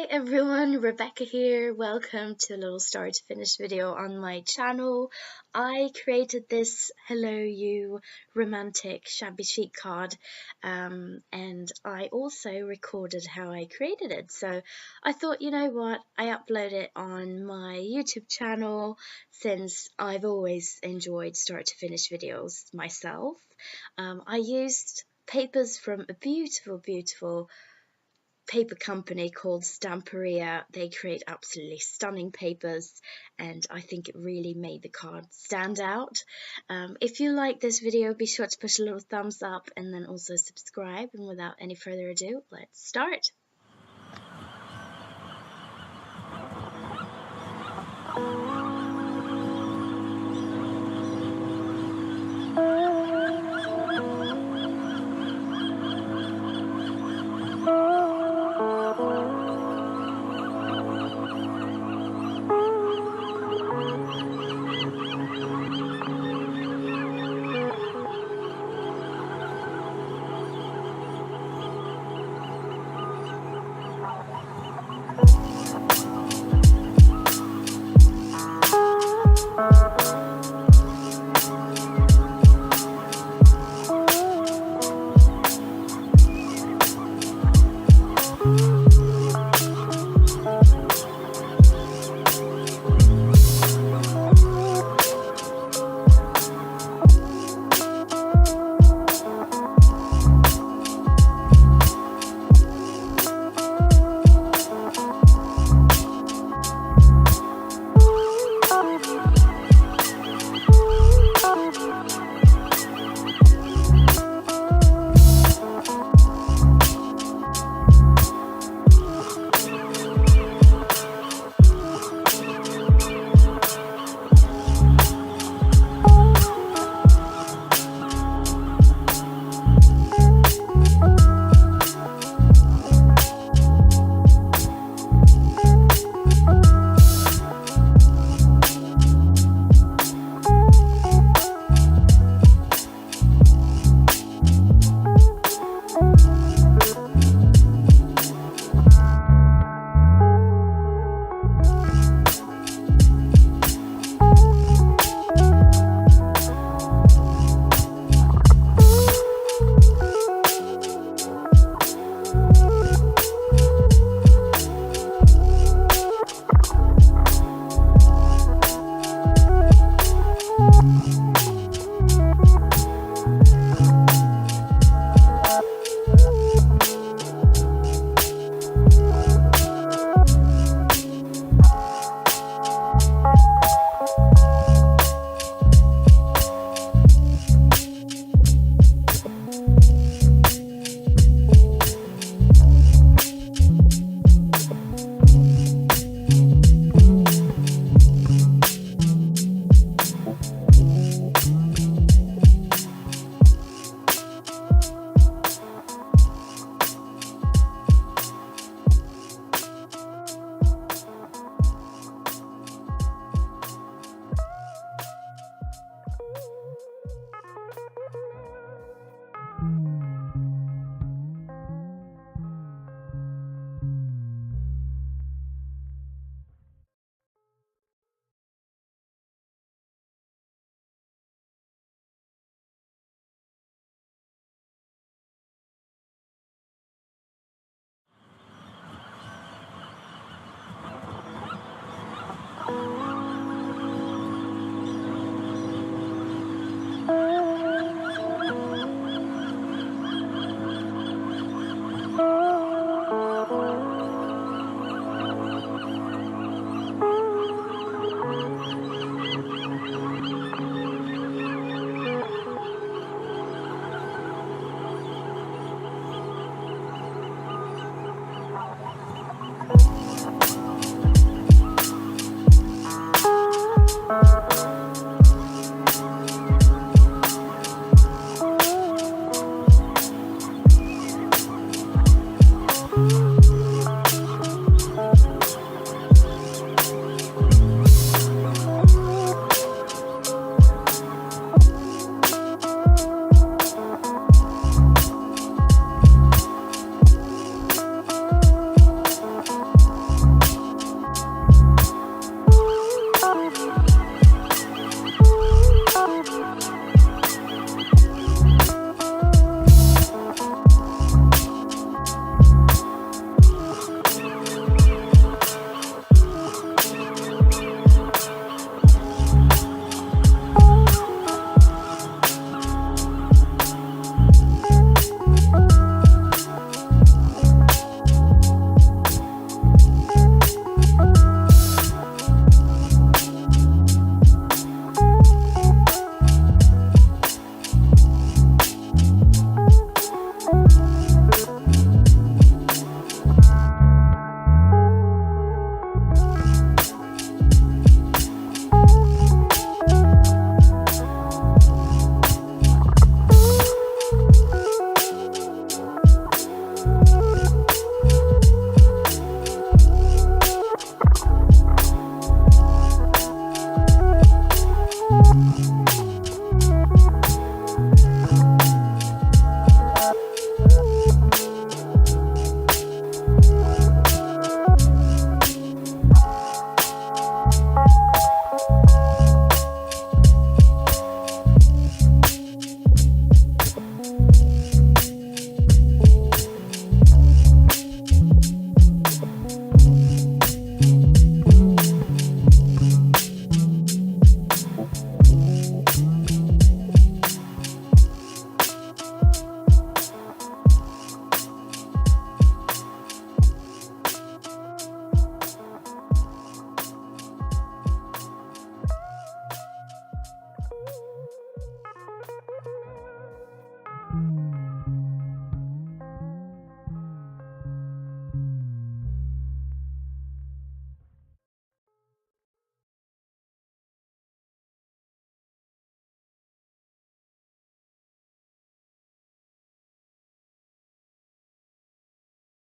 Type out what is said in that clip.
Hi everyone, Rebecca here. Welcome to a little start to finish video on my channel. I created this Hello You romantic shabby chic card and I also recorded how I created it. So I thought, you know what, I upload it on my YouTube channel since I've always enjoyed start to finish videos myself. I used papers from a beautiful paper company called Stamperia. They create absolutely stunning papers, and I think it really made the card stand out. If you like this video, be sure to push a little thumbs up and then also subscribe. And without any further ado, let's start.